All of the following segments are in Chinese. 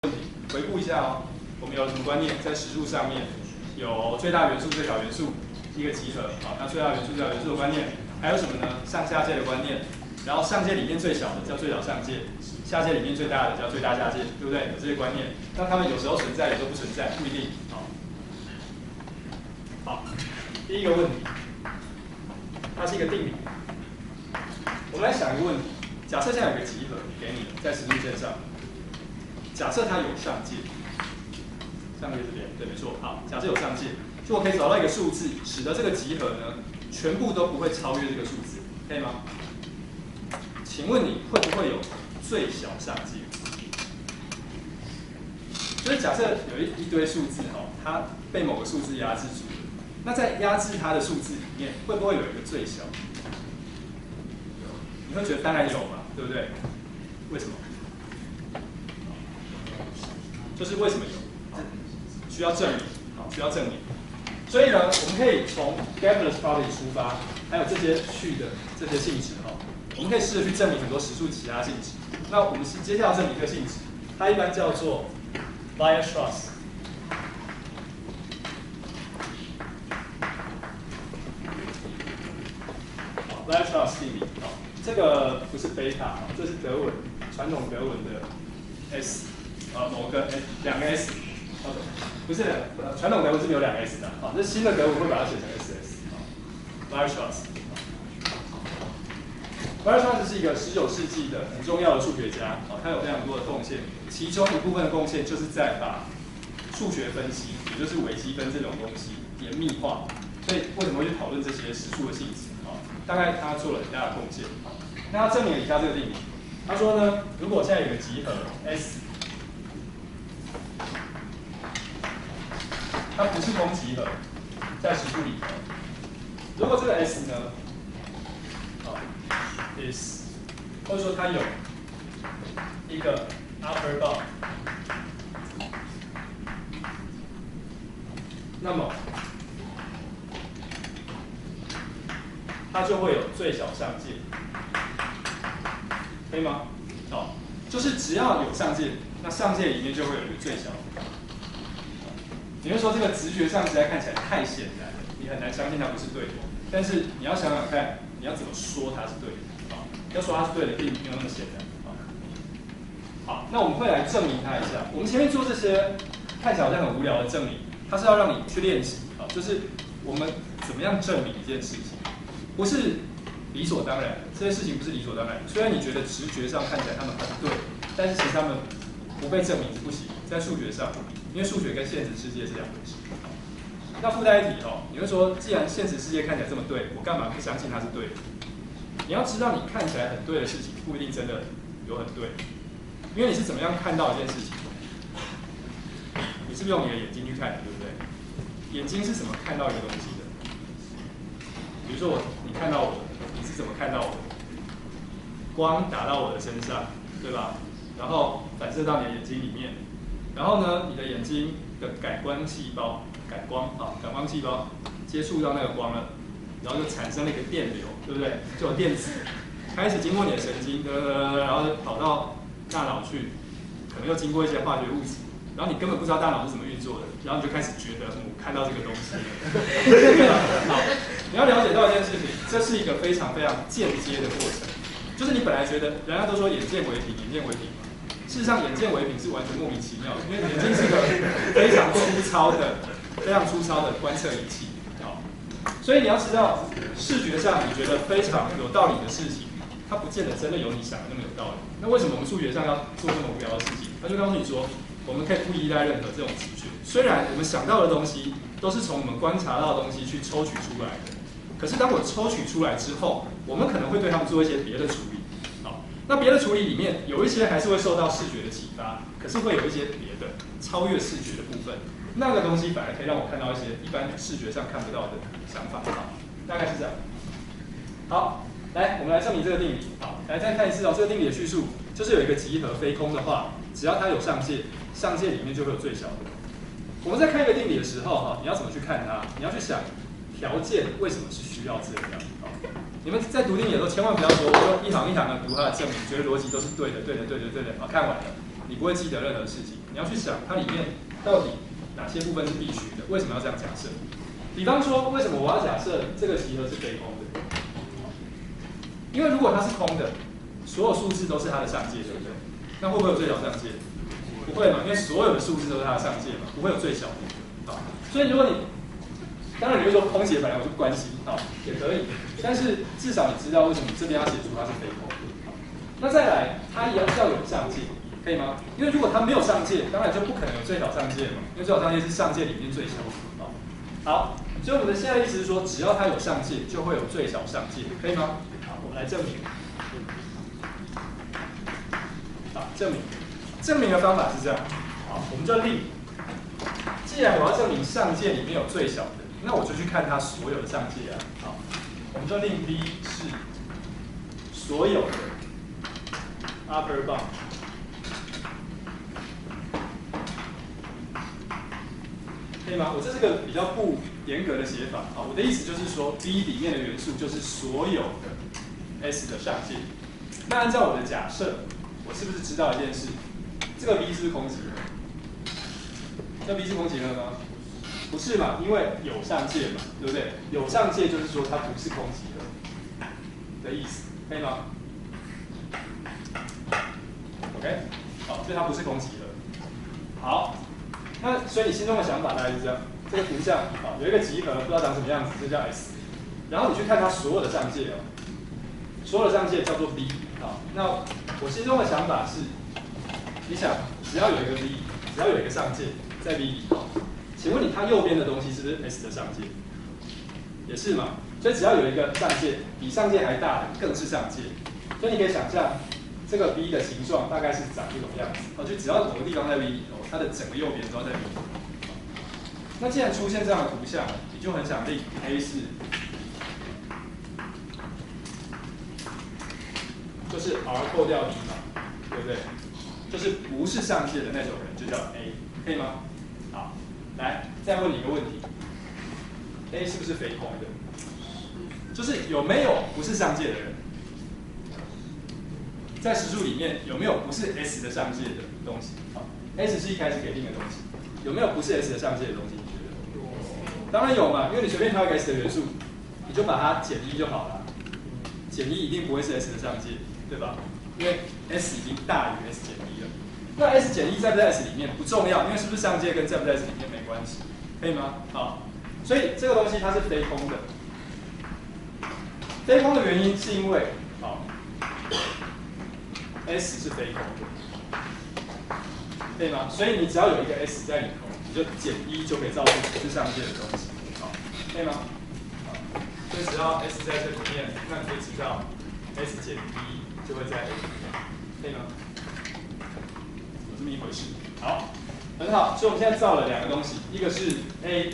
回顾一下哦，我们有什么观念？在实数上面有最大元素、最小元素一个集合，好，那最大元素、最小元素的观念，还有什么呢？上下界的观念，然后上界里面最小的叫最小上界，下界里面最大的叫最大下界，对不对？有这些观念，那它们有时候存在，有时候不存在，不一定。好，第一个问题，它是一个定理。我们来想一个问题：假设现在有个集合给你在实数线上。假设它有上界，上界这边，对，没错。好，假设有上界，就我可以找到一个数字，使得这个集合呢，全部都不会超越这个数字，可以吗？请问你会不会有最小上界？就是假设有一堆数字哦，它被某个数字压制住了，那在压制它的数字里面，会不会有一个最小？你会觉得当然有嘛，对不对？为什么？就是为什么有？需要证明，好，需要证明。所以呢，我们可以从 Gabler's property 出发，还有这些序的这些性质哈，我们可以试着去证明很多实数其他性质。那我们接下来证明一个性质，它一般叫做 Weierstrass。Weierstrass 定理，好，这个不是贝塔，这是德文，传统德文的 S。某个两个 S， 不是传统德文是没有两个 S 的，好，这新的德文会把它写成 SS， Weierstrass 是一个19世纪的很重要的数学家，他有非常多的贡献，其中一部分的贡献就是在把数学分析，也就是微积分这种东西严密化，所以为什么会去讨论这些实数的性质？大概他做了很大的贡献。那他证明了以下这个定理，他说呢，如果现在有个集合 S。它不是空集合，在实数里头。如果这个 S 呢，is 或者说它有一个 upper bound， 那么它就会有最小上界，可以吗？好，就是只要有上界，那上界里面就会有一个最小。你会说这个直觉上实在看起来太显然了，你很难相信它不是对的。但是你要想想看，你要怎么说它是对的啊？要说它是对的，并没有那么显然啊。好，那我们会来证明它一下。我们前面做这些看起来好像很无聊的证明，它是要让你去练习啊，就是我们怎么样证明一件事情，不是理所当然的。这些事情不是理所当然的。虽然你觉得直觉上看起来它们很对，但是其实它们不被证明是不行，在数学上。因为数学跟现实世界是两回事。那附带一提哦，你会说，既然现实世界看起来这么对，我干嘛不相信它是对的？你要知道，你看起来很对的事情，不一定真的有很对，因为你是怎么样看到一件事情？你是用你的眼睛去看的，对不对？眼睛是怎么看到一个东西的？比如说你看到我，你是怎么看到我的？光打到我的身上，对吧？然后反射到你的眼睛里面。然后呢，你的眼睛的感光细胞，感光细胞接触到那个光了，然后就产生了一个电流，对不对？就有电子开始经过你的神经，然后跑到大脑去，可能又经过一些化学物质，然后你根本不知道大脑是怎么运作的，然后你就开始觉得我看到这个东西。好，你要了解到一件事情，这是一个非常非常间接的过程，就是你本来觉得人家都说眼见为凭，眼见为凭。事实上，眼见为凭是完全莫名其妙的，因为眼睛是个非常粗糙的观测仪器。好，所以你要知道，视觉上你觉得非常有道理的事情，它不见得真的有你想的那么有道理。那为什么我们数学上要做这么无聊的事情？他就告诉你说，我们可以不依赖任何这种直觉。虽然我们想到的东西都是从我们观察到的东西去抽取出来的，可是当我抽取出来之后，我们可能会对它们做一些别的处理。那别的处理里面有一些还是会受到视觉的启发，可是会有一些别的超越视觉的部分，那个东西反而可以让我看到一些一般视觉上看不到的想法。好，大概是这样。好，来，我们来证明这个定理。好，来再看一次哦，这个定理的叙述就是有一个集合非空的话，只要它有上界，上界里面就会有最小的。我们在看一个定理的时候，你要怎么去看它？你要去想条件为什么是需要这样。你们在读定理的时候，千万不要说，我就一行一行的读它的证明，觉得逻辑都是对的，好，看完了，你不会记得任何事情。你你要去想它里面到底哪些部分是必须的，为什么要这样假设？比方说，为什么我要假设这个集合是非空的？因为如果它是空的，所有数字都是它的上界，对不对？那会不会有最小上界？不会嘛，因为所有的数字都是它的上界嘛，不会有最小的。啊，所以如果你当然你会说空解本来我就不关心，啊，也可以，但是至少你知道为什么你这边要写出它是非空。那再来，它也要有上界，可以吗？因为如果它没有上界，当然就不可能有最小上界嘛，因为最小上界是上界里面最小的。好，所以我们的现在意思是说，只要它有上界，就会有最小上界，可以吗？好，我们来证明。好，证明的方法是这样。好，我们就令，既然我要证明上界里面有最小的，那我就去看它所有的上界啊。好，我们就令 V 是所有的 upper bound。可以吗？我这是个比较不严格的写法啊。我的意思就是说 ，V 里面的元素就是所有的 S 的上界。那按照我的假设，我是不是知道一件事？这个 V 是不是空集合？这 V 是空集合吗？不是嘛，因为有上界嘛，对不对？有上界就是说它不是空集合的意思，可以吗 ？OK， 好，所以它不是空集合。好。那所以你心中的想法大概是这样，这个图像啊有一个集合，不知道长什么样子，这叫 S。然后你去看它所有的上界哦，所有的上界叫做 V 啊。那我心中的想法是，你想只要有一个 V， 只要有一个上界在 V 里头，请问你它右边的东西是不是 S 的上界？也是嘛。所以只要有一个上界比上界还大的，更是上界。所以你可以想象这个 V 的形状大概是长这种样子。就只要某个地方在 V 里头。它的整个右边都在 V。那既然出现这样的图像，你就很想令 A 是，就是 R 扣掉 B 嘛，对不对？就是不是上界的那种人就叫 A， 可以吗？好，来再问你一个问题 ：A 是不是非空的？就是有没有不是上界的人？在实数里面有没有不是 S 的上界的东西？好。S 是一开始给定的东西，有没有不是 S 的上界的东西？你觉得？当然有嘛，因为你随便挑一个 S 的元素，你就把它减1就好了。减1一定不会是 S 的上界，对吧？因为 S 已经大于 S 减1了。那 S 减1在不在 S 里面不重要，因为是不是上界跟在不在 S 里面没关系，可以吗？好，所以这个东西它是非空的。非空的原因是因为，好 ，S 是非空的。对吗？所以你只要有一个 S 在里头，你就减1就可以造出不是上界的东西，好，对吗？好，所以只要 S 在这里面，那你就知道 S 减1就会在 A 里面，对吗？有这么一回事。好，很好。所以我们现在造了两个东西，一个是 A，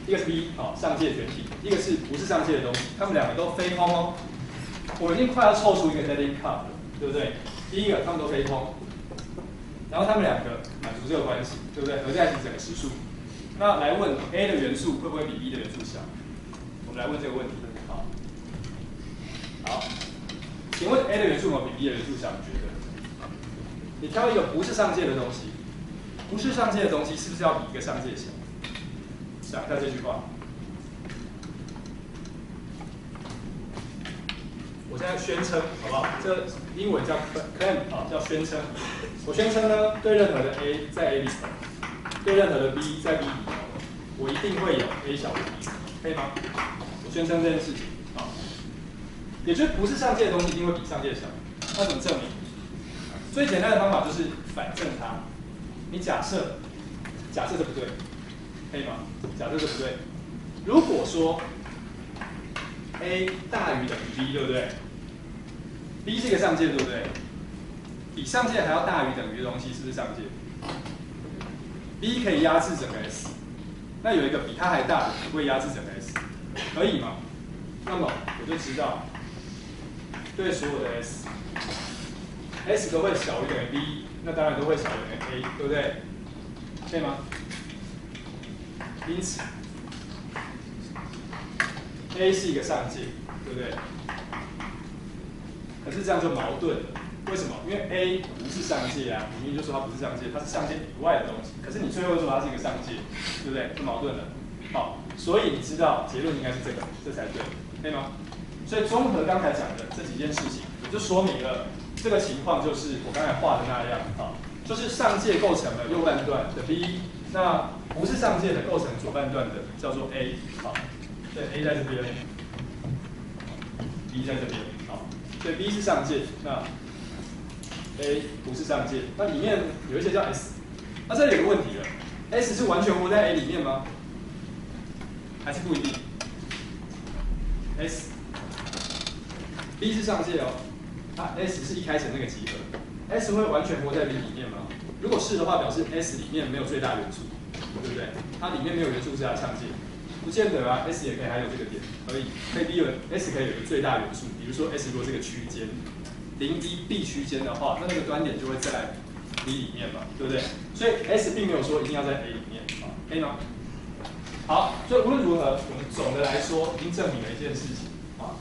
一个是 B， 好，上界全体，一个是不是上界的东西，它们两个都非空哦。我已经快要凑出一个 Dead-end Cup 了，对不对？第一个，它们都非空。然后他们两个满足这个关系，对不对？合在一起整个实数。那来问 A 的元素会不会比 B 的元素小？我们来问这个问题。好，好，请问 A 的元素有没有比 B 的元素小？你觉得？你挑一个不是上界的东西，不是上界的东西是不是要比一个上界小？想一下这句话。我现在宣称，好不好？这英文叫 claim， 啊，叫宣称。我宣称呢，对任何的 A 在 A 里头，对任何的 B 在 B 里头，我一定会有 A 小于 B， 可以吗？我宣称这件事情，啊，也就是不是上界的东西一定会比上界小。那怎么证明？最简单的方法就是反证它。你假设这不对，可以吗？假设这不对。如果说 A 大于等于 B， 对不对 ？B 是一个上界，对不对？比上界还要大于等于的东西是不是上界 ？B 可以压制整个 S， 那有一个比它还大的，可不可以压制整个 S？ 可以吗？那么我就知道，对所有的 S 都会小于等于 B， 那当然都会小于等于 A， 对不对？对吗？因此 A 是一个上界，对不对？可是这样就矛盾了。为什么？因为 A 不是上界啊，明明就说它不是上界，它是上界以外的东西。可是你最后又说它是一个上界，对不对？就矛盾了。好，所以你知道结论应该是这个，这才对，可以吗？所以综合刚才讲的这几件事情，也就说明了这个情况就是我刚才画的那样啊，就是上界构成了右半段的 B， 那不是上界的构成左半段的叫做 A， 好，对 A 在这边 ，B 在这边，好，所以 B 是上界，那 A 不是上界，那里面有一些叫 S， 那这里有个问题了 ，S 是完全活在 A 里面吗？还是不一定 ？S。B 是上界哦，它 S 是一开始那个集合 ，S 会完全活在 B 里面吗？如果是的话，表示 S 里面没有最大元素，对不对？它里面没有元素是它的上界，不见得啊 ，S 也可以还有这个点，可以 B 有 S 可以有一个最大元素，比如说 S 如果这个区间0、1、B 区间的话，那个端点就会在 B 里面嘛，对不对？所以 S 并没有说一定要在 A 里面啊，可以吗？好，所以无论如何，我们总的来说已经证明了一件事情啊。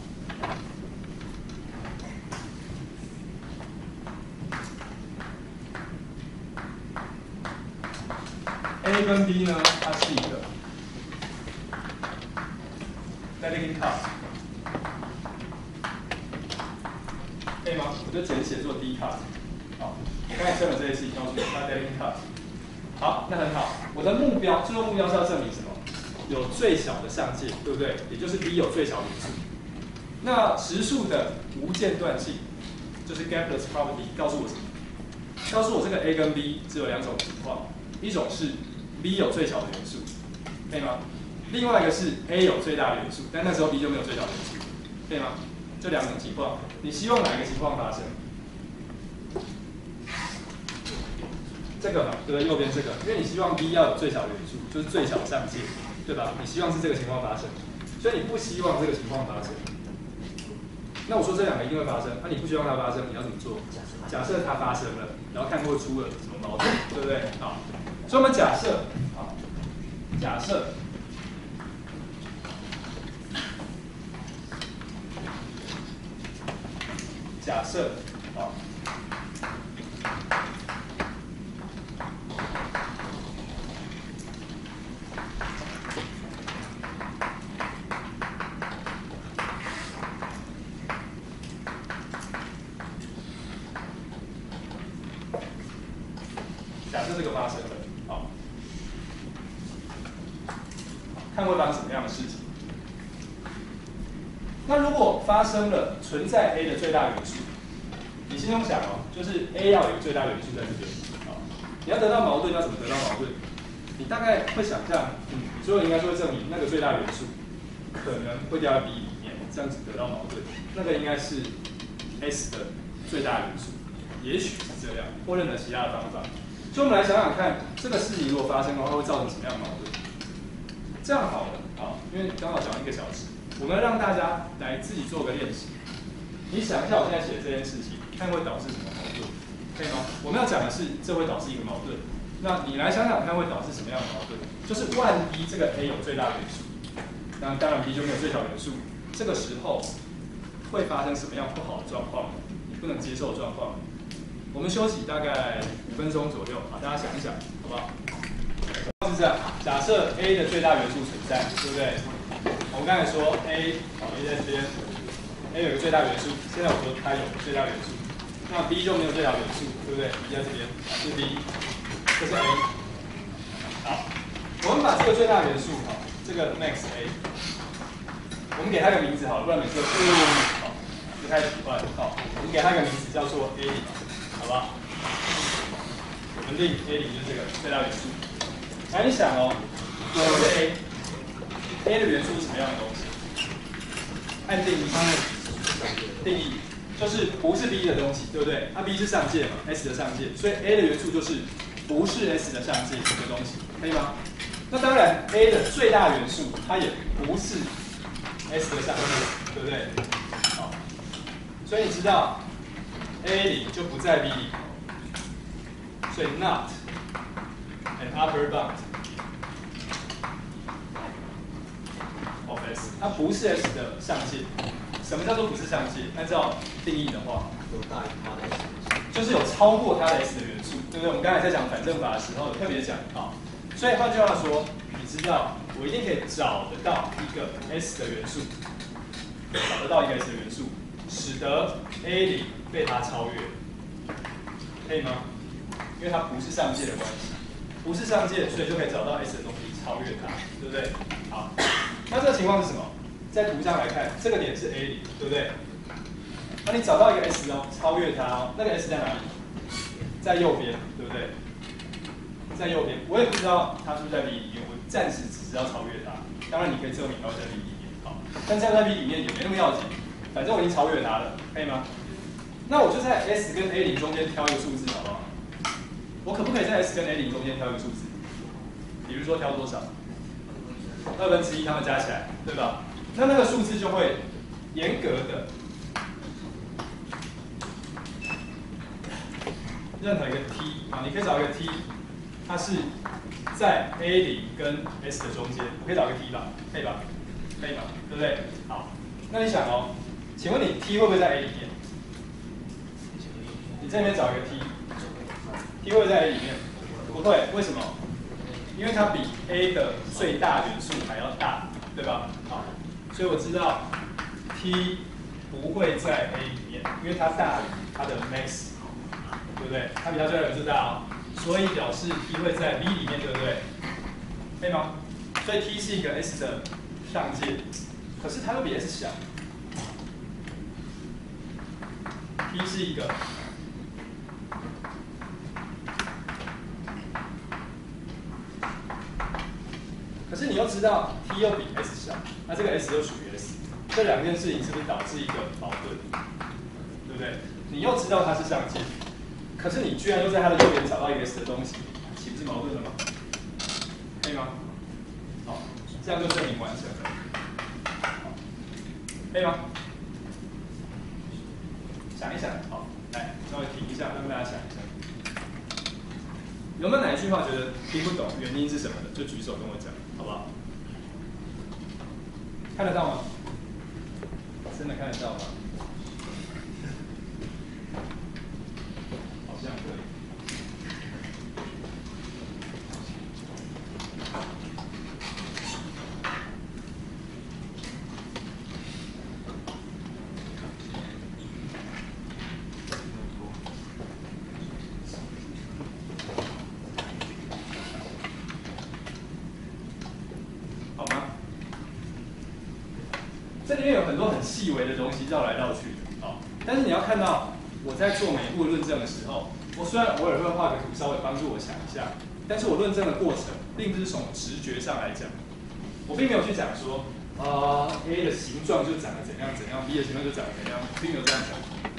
A 跟 B 呢，它是一个 Dedekind cusp， 可以吗？我就简写做 D cusp。好，我刚才证了这些事情，告诉你它 Dedekind cusp。好，那很好。我的目标，最后目标是要证明什么？有最小的上界，对不对？也就是 B 有最小元素。那实数的无间断性，就是 Kepler's property， 告诉我什么？告诉我这个 A 跟 B 只有两种情况，一种是 B 有最小的元素，可以吗？另外一个是 A 有最大的元素，但那时候 B 就没有最小的元素，可以吗？这两种情况，你希望哪一个情况发生？这个嘛，对不对？右边这个，因为你希望 B 要有最小元素，就是最小上界，对吧？你希望是这个情况发生，所以你不希望这个情况发生。那我说这两个一定会发生，那你不希望它发生，你要怎么做？假设它发生了，然后看会出了什么矛盾，对不对？好，所以我们假设，好，假设好。假设这个发生了，好，看会发生什么样的事情。那如果发生了存在 A 的最大元素，你心中想哦，就是 A 要有一个最大元素在这边，好，你要得到矛盾，要怎么得到矛盾？你大概会想象，所以应该说会证明那个最大元素可能会掉在 B 里面，这样子得到矛盾。那个应该是 S 的最大元素，也许是这样，或任何其他的方法。所以我们来想想看，这个事情如果发生的话，会造成什么样的矛盾？这样好了，好，因为刚好讲1个小时，我们让大家来自己做个练习。你想一下，我现在写的这件事情，看会导致什么矛盾，可以吗？我们要讲的是，这会导致一个矛盾。那你来想想看，会导致什么样的矛盾？就是万一这个 A 有最大元素，那当然 B 就没有最小元素，这个时候会发生什么样不好的状况？你不能接受的状况？我们休息大概5分钟左右，好，大家想一想，好不好？是这样，假设 A 的最大元素存在，对不对？我们刚才说 A， 好 ，A 在这边 ，A 有个最大元素，现在我说它有最大元素，那 B 就没有最大元素，对不对 ？B 在这边，是 B， 这是 A。好，我们把这个最大元素，好，这个 max A， 我们给它个名字好了，不然每次都好，不太习惯。好，我们给它个名字叫做 A 0。好吧，我们定 A 0就是这个最大元素。来，你想哦，这是 A 的元素是什么样的东西？按定义，定义就是不是 B 的东西，对不对？它 B 是上界嘛 ，S 的上界，所以 A 的元素就是不是 S 的上界的东西，可以吗？那当然 ，A 的最大元素它也不是 S 的上界，对不对？好，所以你知道。A 0就不在 B 里，所以 not an upper bound of S， 它不是 S 的上界。什么叫做不是上界？按照定义的话，有大于它的 S，就是有超过它的 S 的元素，对不对？我们刚才在讲反证法的时候，特别讲到。所以换句话说，你知道我一定可以找得到一个 S 的元素，找得到一个 S 的元素，使得 A0被它超越，可以吗？因为它不是上界的关系，不是上界，所以就可以找到 S 的东西超越它，对不对？好，那这个情况是什么？在图上来看，这个点是 A0，对不对？那你找到一个 S 哦，超越它哦，那个 S 在哪里？在右边，对不对？在右边，我也不知道它是不是在 V 里面，我暂时只知道超越它。当然你可以证明它会在 V 里面，好，但在 V 里面也没那么要紧，反正我已经超越它了，可以吗？那我就在 S 跟 A0中间挑一个数字，好不好？我可不可以在 S 跟 A0中间挑一个数字？比如说挑多少？1/2它们加起来，对吧？那个数字就会严格的任何一个 t 啊，你可以找一个 t， 它是在 A0跟 S 的中间，我可以找一个 t 吧？可以吧？可以吧？对不对？好，那你想哦，请问你 t 会不会在 A 里面？你这边找一个 t 会不会在 A 里面？不会，为什么？因为它比 A 的最大元素还要大，对吧？好，所以我知道 t 不会在 A 里面，因为它大于它的 max， 对不对？它比它最大元素大哦，所以表示 t 会在 V 里面，对不对？可以吗？所以 t 是一个 S 的上界，可是它又比 S 小 ，t 是一个。可是你又知道 t 又比 S 小，那这个 S 又属于 S， 这两件事情是不是导致一个矛盾？对不对？你又知道它是上界，可是你居然又在它的右边找到一个 S 的东西，岂不是矛盾了吗？可以吗？好，这样就证明完成了。可以吗？想一想，好，来稍微停一下，让大家想一下。有没有哪一句话觉得听不懂，原因是什么的，就举手跟我讲，好不好？看得到吗？真的看得到吗？好像可以。好吗？这里面有很多很细微的东西绕来绕去的，好，但是你要看到我在做每一步论证的时候，我虽然偶尔会画个图，稍微帮助我想一下，但是我论证的过程并不是从直觉上来讲，我并没有去讲说A 的形状就长得怎样怎样 ，B 的形状就长得怎样，并没有这样讲。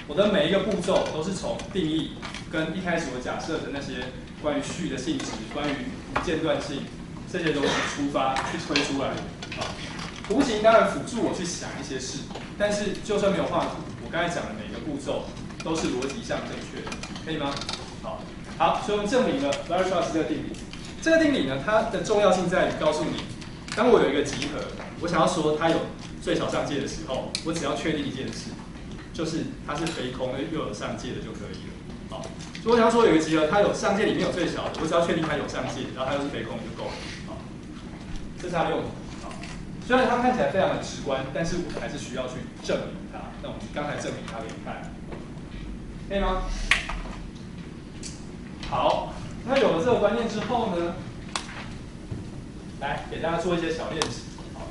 我的每一个步骤都是从定义跟一开始我假设的那些关于序的性质、关于无间断性这些东西出发去推出来的。好，图形当然辅助我去想一些事，但是就算没有画图，我刚才讲的每一个步骤都是逻辑上正确的，可以吗？好，所以我们证明了 Weierstrass 这个定理。这个定理呢，它的重要性在于告诉你，当我有一个集合，我想要说它有最小上界的时候，我只要确定一件事，就是它是非空又有上界的就可以了。好，所以我想要说有一个集合，它有上界里面有最小的，我只要确定它有上界，然后它又是非空就够了。好，这是它的用途。好，虽然它看起来非常的直观，但是我们还是需要去证明它。那我们刚才证明它给你看，可以吗？好，那有了这个观念之后呢，来给大家做一些小练习。好，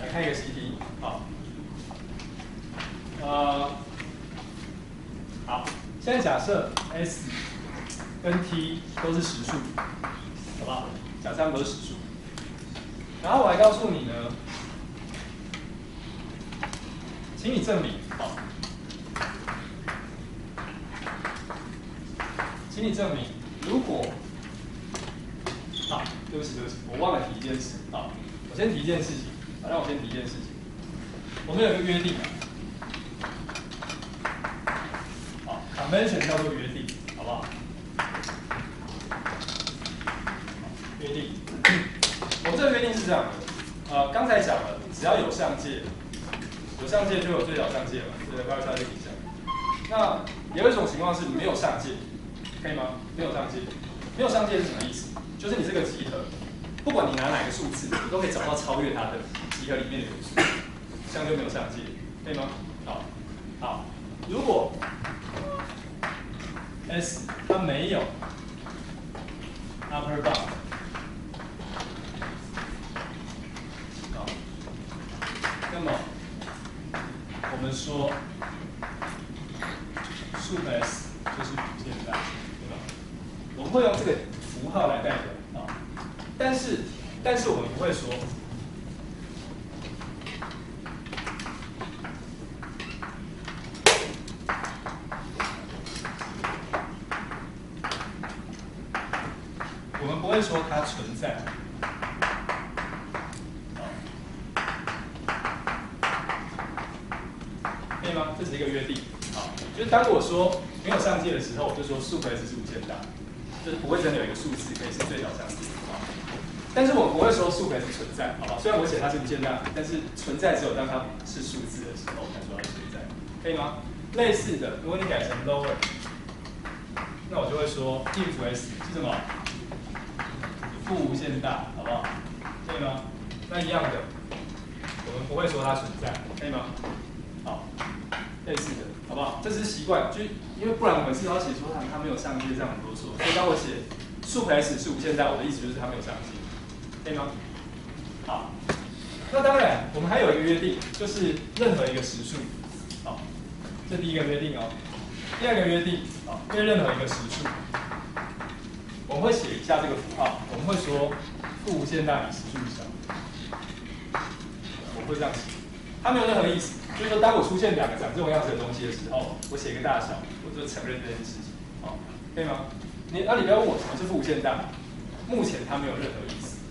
来看一个习题。好，好，现在假设 S 跟 T 都是实数，好不好？假设它们都是实数，然后我还告诉你呢，请你证明，好，请你证明，如果，好，对不起，我忘了提一件事，好，我先提一件事情，好，让我先提一件事情，我们有一个约定，好 ，convention 叫做约定，好不好？约定，我们这个约定是这样的，刚才讲上界就有最小上界嘛，对不对？快下这个底下。那有一种情况是没有上界，可以吗？没有上界，没有上界是什么意思？就是你这个集合，不管你拿哪个数字，你都可以找到超越它的集合里面的元素，这样就没有上界，可以吗？好，如果 S 它没有 upper bound， 好，那么我们说 sup S 就是无限大，对吧？我们会用这个符号来代表啊，但是我们不会说。我们不会说它存在，可以吗？这是一个约定，好，就是当我说没有上界的时候，我就说sup S是无限大，就是不会真的有一个数字可以是最小上界，但是我不会说sup S存在，好吧？虽然我写它是无限大，但是存在只有当它是数字的时候才说它存在，可以吗？类似的，如果你改成 lower， 那我就会说 if S 是什么？负无限大，好不好？可以吗？那一样的，我们不会说它存在，可以吗？好，类似的，好不好？这是习惯，就因为不然我们是要写说它没有上界，这样很多错。所以当我写sup S是无限大，我的意思就是它没有上界，可以吗？好，那当然我们还有一个约定，就是任何一个实数，好，这第一个约定哦。第二个约定，好，对任何一个实数。我们会写一下这个符号，我们会说负无限大比实数小，我会这样写，它没有任何意思，就是说当我出现两个长这种样子的东西的时候，我写一个大小，我就承认这件事情，好，可以吗？你不要问我什么是负无限大，目前它没有任何意思，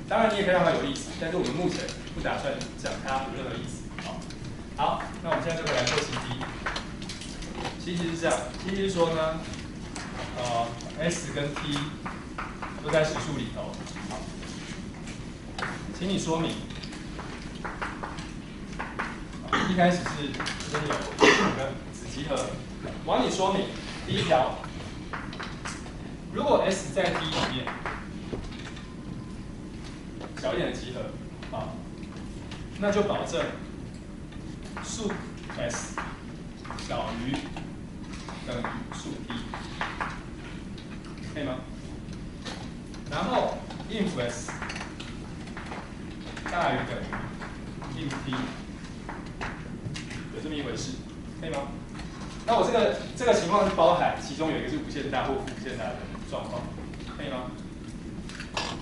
当然你也可以让它有意思，但是我们目前不打算讲它有任何意思，好，那我们现在就可以来做习题，习题是这样，习题是说呢。S 跟 T 都在实数里头。好，请你说明。一开始是这边有2个子集合，我要你说明。第一条，如果 S 在 T 里面，小一点的集合，啊，那就保证sup S 小于等于sup T。可以吗？然后 if S 大于等于 if T， 有这么一回事，可以吗？那我这个情况是包含其中有一个是无限大或负无限大的状况，可以吗？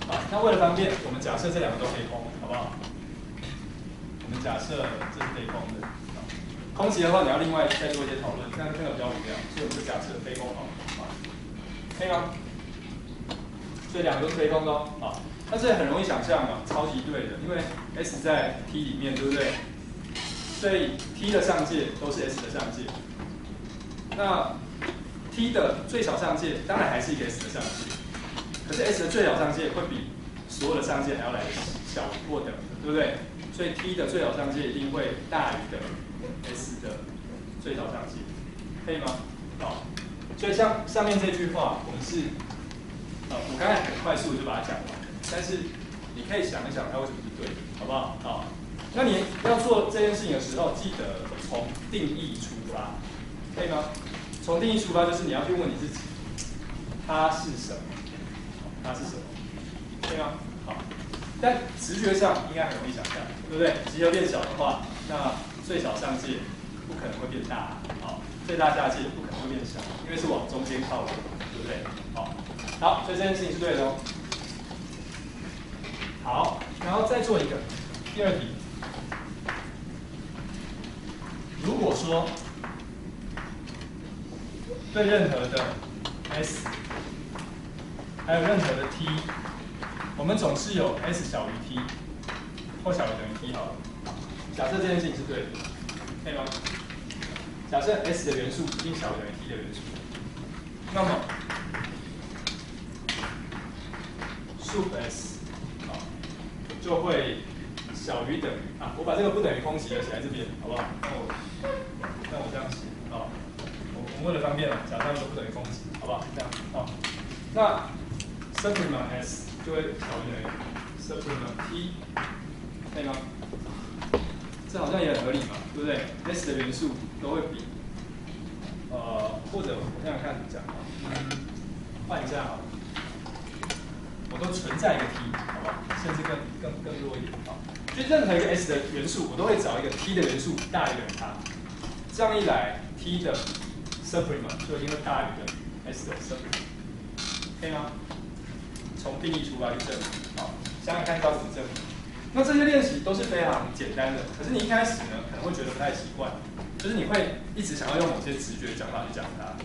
好，那为了方便，我们假设这两个都可以空，好不好？我们假设这是可以空的，空集的话你要另外再做一些讨论，那个比较无聊，所以我们就假设非空好了。可以吗？所以两个都是非空的哦。好，那这很容易想象嘛，超级对的，因为 S 在 T 里面，对不对？所以 T 的上界都是 S 的上界。那 T 的最小上界当然还是一个 S 的上界，可是 S 的最小上界会比所有的上界还要来小或等的，对不对？所以 T 的最小上界一定会大于等于 S 的最小上界，可以吗？好。所以像上面这句话，我们是，我刚才很快速的就把它讲完，但是你可以想一想它为什么是对的，好不好？好，那你要做这件事情的时候，记得从定义出发，可以吗？从定义出发就是你要去问你自己，它是什么？它是什么？可以吗？好，但直觉上应该很容易想象，对不对？集合变小的话，那最小上界不可能会变大，好。最大下界不可能会变小，因为是往中间靠的，对不对？好，所以这件事情是对的哦。好，然后再做一个第二题。如果说对任何的 S， 还有任何的 T， 我们总是有 S 小于 T 或小于等于 T 好了。假设这件事情是对的，可以吗？假设 S 的元素一定小于等于 T 的元素，那么 sup S 就会小小于等于啊，我把这个不等于空集合写在这边，好不好？那我这样写啊，我为了方便嘛，假设不等于空集，好不好？这样啊，那 supremum s 就会小于等于 supremum t， 可以吗？这好像也很合理嘛，对不对 ？s 的元素都会比或者我想想看怎么讲啊，换一下好了，我都存在一个 t， 好不好？甚至更弱一点啊。就任何一个 s 的元素，我都会找一个 t 的元素大于等于它，这样一来 t 的 supremum 就一定会大于等于 s 的 supremum， 可以吗？从定义出发去证明，好，想想看要怎么证明。那这些练习都是非常简单的，可是你一开始呢可能会觉得不太习惯，就是你会一直想要用某些直觉讲法去讲它。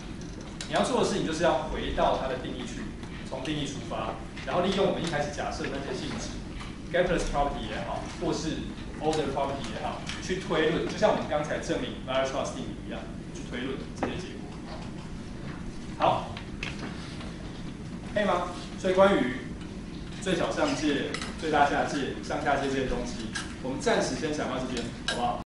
你要做的事情就是要回到它的定义去，从定义出发，然后利用我们一开始假设的那些性质 ，Kepler's property 也好，或是 order property 也好，去推论，就像我们刚才证明 Weierstrass 定理一样，去推论这些结果。好，可以吗？所以关于最小上界、最大下界、上下界这些东西，我们暂时先讲到这边，好不好？